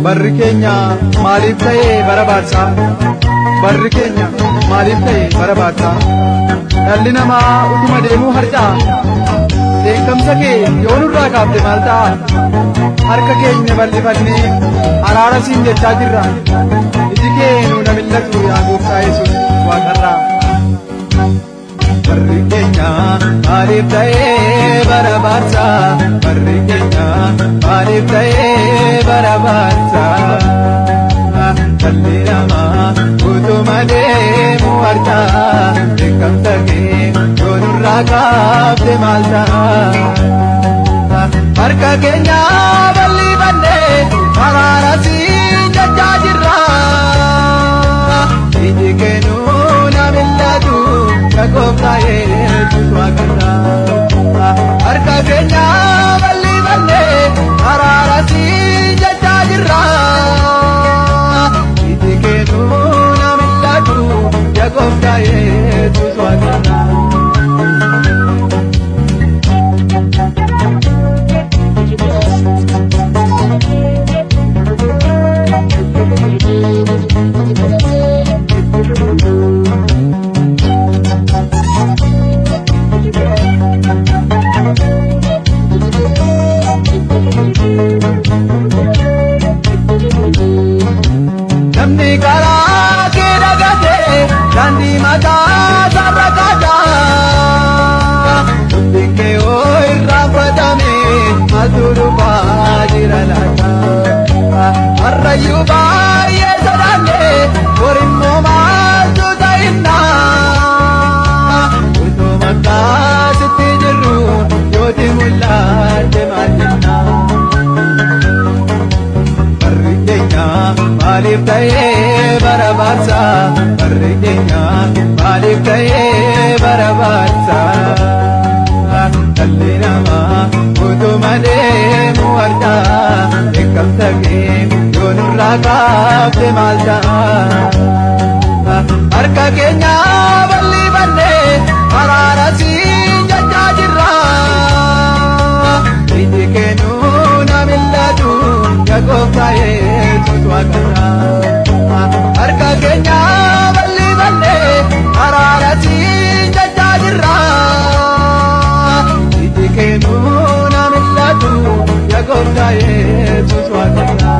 Barri keenya maaliif ta'ee barabaadsa? Barri keenya maaliif ta'ee barabaadsa? Dhalli namaa utuma deemuu harca'a. Dheekkamsa kee yoo nurraa kaafte maal ta'a? Harka keenya bal'ifannee araara siin jechaa jirra. Iji kee nuuna mil'atu yaa Gooftaa Yesuus Waaqarraa. Barri keenya maaliif ta'ee barabaadsa? Barri keenya maaliif ta'ee barabaadsa? Dhalli namaa utuma deemuu harca'a. Dheekkamsa kee yoo nurraa kaafte maal ta'a? Harka keenya bal'ifannee araara siin jechaa jirra. Iji kee nuuna mil'atu yaa Gooftaa Yesuus Waaqarraa. Harka keenya bal'ifannee araara siin jechaa jirra. Iji kee nuuna mil'atu yaa Gooftaa Yesuus Waaqarraa. Namni karaa kee dagatee daandii mataa sarara kaadhaa. Dubbiin kee yoo irraanfatame maaltu dhufaa jira laata? Harrayyuu baay'ee sodaannee borimmoo maaltu ta'inna? Utoo maqaa sitti jirru yooti mul'atte maal jenna? Barri keenya maaliif ta'ee barabaadsa? Barri keenya maaliif ta'ee barabaadsa? Dhalli namaa utuma deemuu harca'a. Dheekkamsa kee yoo nurraa kaafte maal ta'a? Harka keenya bal'ifannee araara siin jechaa jirra. Iji kee nuuna mil'atu yaa Gooftaa Yesuus Waaqarraa. Harka keenya bal'ifannee araara siin jechaa jirra. Iji kee nuuna mil'atu yaa Gooftaa Yesuus Waaqarraa.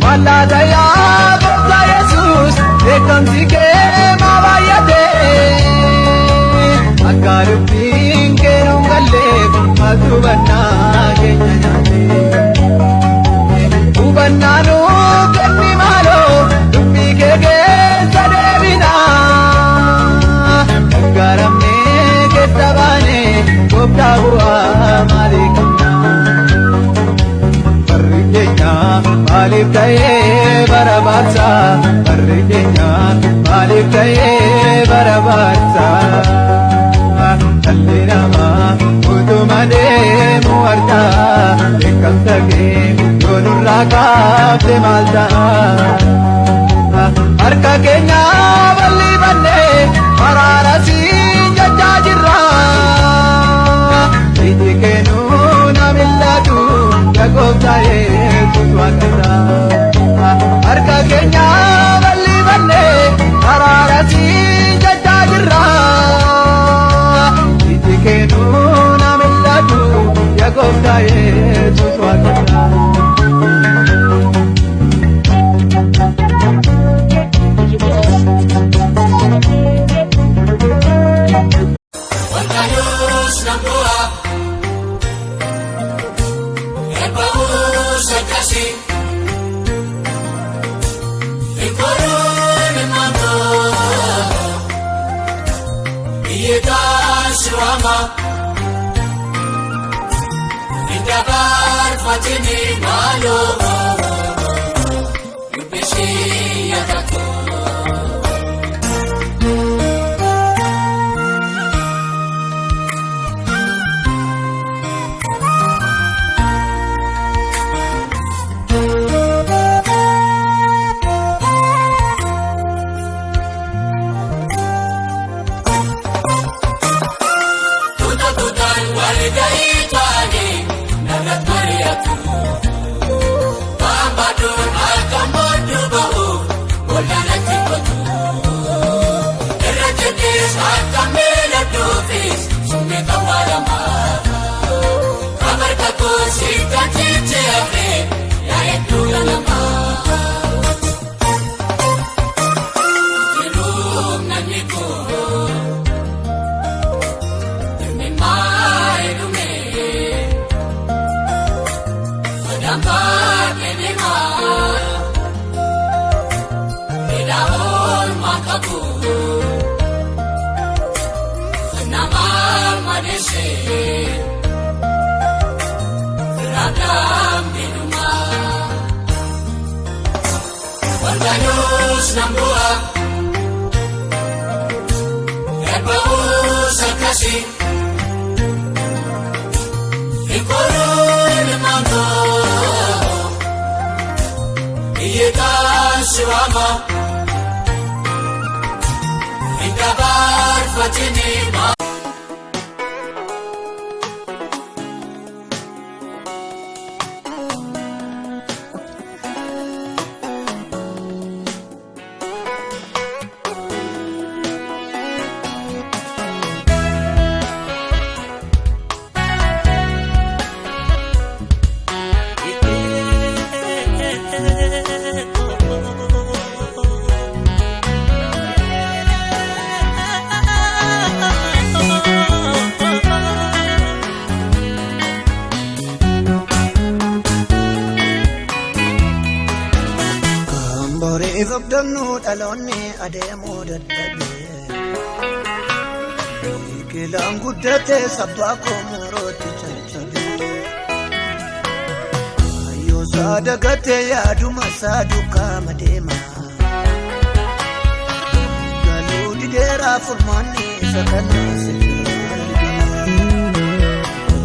Wallaata yaa Gooftaa Yesuus dheekkamsi kee maa baay'atee? Akka dubbiin kee nuun galleef maaltu hubannaa keenya nyaatee? Hubannaa nuuf kenni maaloo dubbii kee keessa deebinaa. Gargaaramnee keessa baanee Gooftaa bu'aa maalii qabna? Barri keenya maaliif ta'ee barabaadsa? Barri keenya maaliif ta'ee barabaadsa? Dhalli namaa utuma deemuu harca'a. Dheekkamsa kee yoo nurraa kaafte maal ta'a? Harka keenya bal'ifannee araara siin jechaa jirra. Iji kee nuuna mil'atu yaa Gooftaa Yesuus Waaqarraa. Harka keenya bal'ifannee araara siin jechaa jirra. Iji kee nuuna mil'atu yaa Gooftaa Yesuus Waaqarraa. fatini malo yubishi yadato Nambua Ebau sakasi Ikoro lemano Iyeta siwama Indabar fatini ma Ifabdannu dhaloonni adeemuu dadhabee Biqilaan guddate sabbaa koo morootti caccabee Hayyoosaa dagatee yaaduma isaa dukkaama deema Galuu dideeraa furmaanni isa kanaa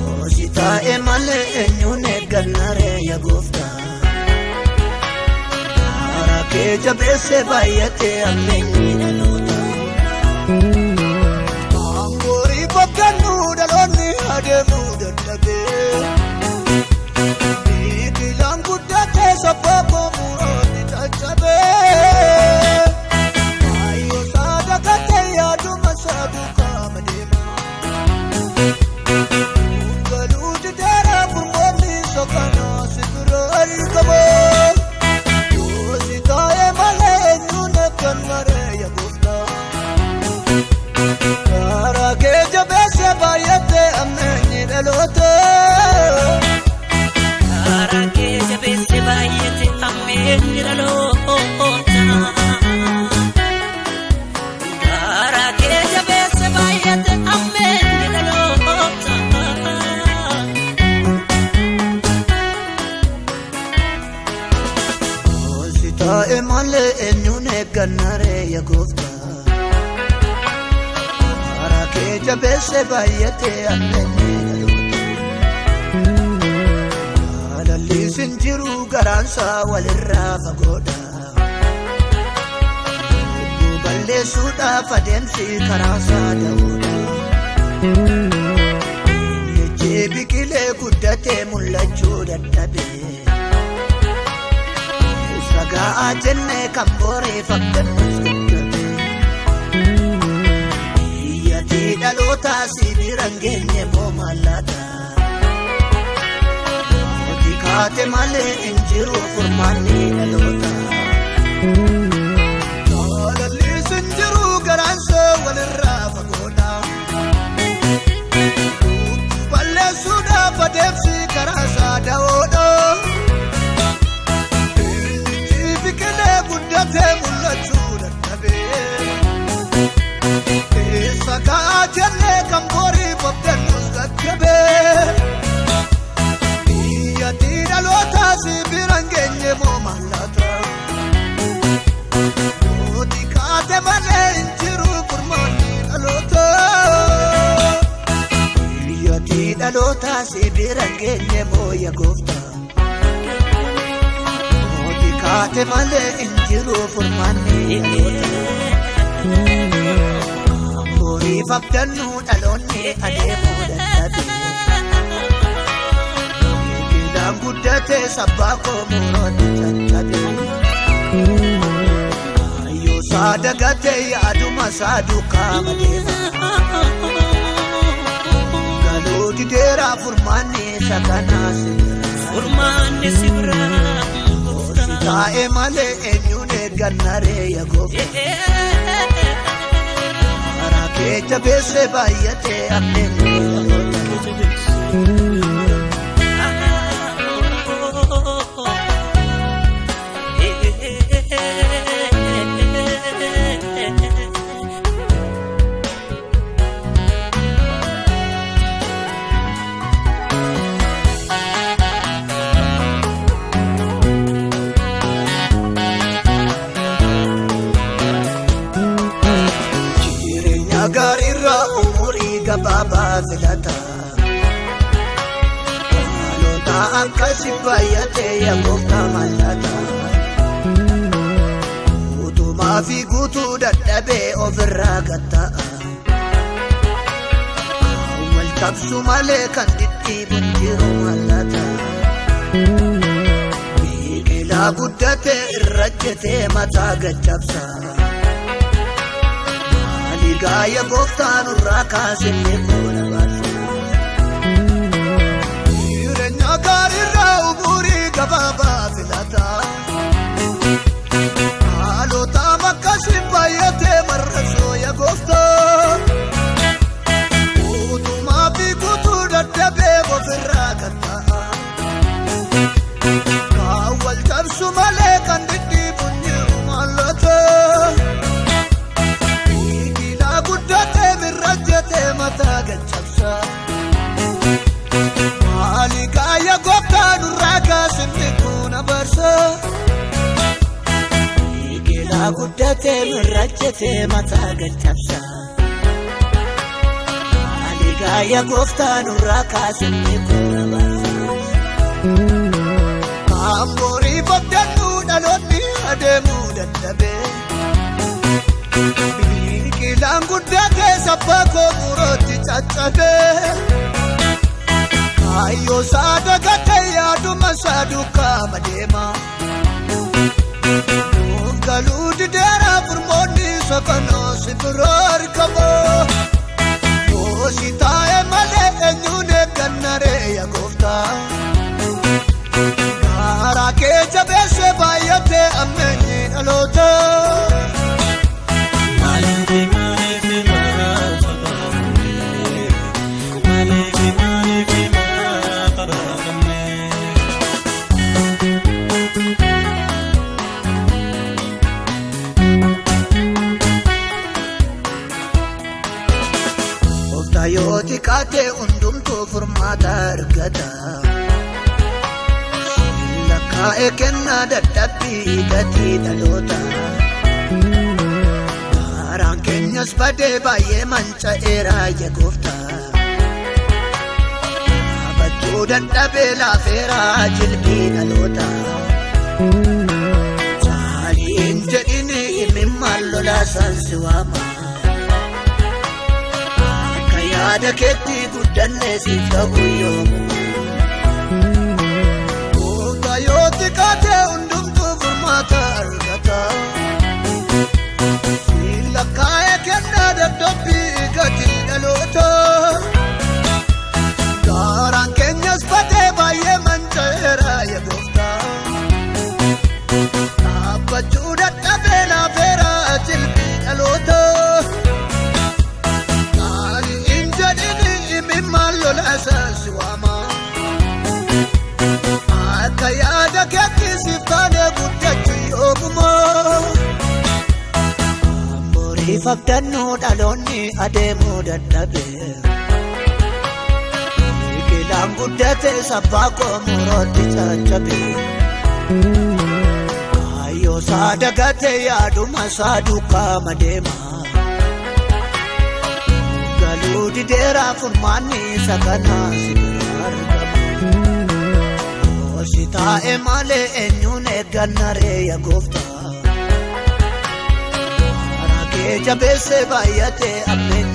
Yoo si taa'e malee eenyuun eeggannaree yaa gooftaa Keja bese bayate ameni dalota Angori bakanu daloni ademu dadabe Bikilang gudate sabako muroni tachabe Ayo sadakate yadu masadu kamadema Ungalu jidara furmoni sokana sikura arikabo Kara keja bese bayate ameni dalota Kara keja bese bayate ameni dalota Kara keja bese bayate ameni dalota Osita emale enyune ganare ya gofta Keja bese bayate ameni dalota Alalli sinjiru garansa walirra fagoda Buballe suda fademsi karasa dauda Jebi kile guddate mullachu daddabe Saga ajenne kambore fakdanus daddabe Dalota sibirangenye momalata Otikate male injiru furmani dalota Dalalli sinjiru garansa walirra fagoda Balle suda fademsi karasa daodo Jibikile guddate mullachu daddabe Saka jenne kambori babdan musgabe Iyati namoota sibira geenye mooya gooftaa. Mooti kaate malee injiru furmaanni boriif abdannu dhaloonni adeemuu dadhabe. Gilaan guddate sabbaa koo murooti caccabe. Ayyoo saadagate yaaduma saadukaama deema. Didera furmaanni saganaa sibira. Furmaanni sibira. Taa'e malee eenyuun eeggannaree yaa gooftaa. Karaa kee jabeesse baay'atee abbeen Garirra umuri gababa filata. Malota akkasi baay'ate yaa gooftaa mallata. Guutumaa fi guutuu dadhabee ofirraa gatta'a. Wal qabsu malee kan dhidhiibun jiru mallata. Biqilaa guddate irra jetee mataa gaccabsa. Gaaya gooftaan irraa kaasee koona baasa. Jireenya gaariirraa umurii gabaabaa filata. Haalota makkasiin baay'atee marrasoo yaa gooftaa. Guutumaa fi guutuu dadhabee ofirraa gatta'a. Kan wal cabsu malee kan dhidhiibun jiru mallata. Mataa gaccabsa. Maali gaaya gooftaan irraa kaasee koona baasa. Biqilaa guddatee mirrachatee mataa gaccabsa. Maali gaaya gooftaan irraa kaasee koona baasa. Kan boriif abdannu dhaloonni adeemuu dadhabee. Gilaan guddate sabbaa koo murooti caccabe. Ayyoo saadagate yaaduma saadukaama deema. Nuuf galuu dideera furmoonni saganaa sibira argama. Moosi taa'e malee eenyuun eeggannaree yaa gooftaa. Karaa kee jabeesse baay'atee ammeenyi dhaloota. Yooti kaatee hundumtuu furmaata argata. Lakkaa'ee kennaa dadhabbii gatii dhaloota. Karaan keenyas badee baay'ee manca'eera yaa gooftaa. Abachuu dadhabee laafeera jilbii dhaloota. Saaliin jedhini imimmaan lolaasaan si waama. Yaada keetti guddanne siif ta'u yoomuu. Gooftaa yooti kaatee hundumtuu furmaata argata. Lakkaa'ee kennaa dadhabbii gatii dhaloota. Karaan keenyas badee baay'ee manca'eera yaa gooftaa. Dhaabbachuu dadhabee laafeera jilbii dhaloota. Lolaasaan waama. Akka yaada keetti siif taane guddachuu yoomumoo. Boriif abdannu dhaloonni adeemuu dadhabe. Gilaan guddate sabbaa koo murooti caccabe. Ayyoo saadagate yaaduma saadukaama deema. Galuu dideera furmaanni saganaa sibira. argamu. Osi taa'e malee eenyuun eeggannaree yaa gooftaa. Karaa kee jabeessee baay'atee abbeen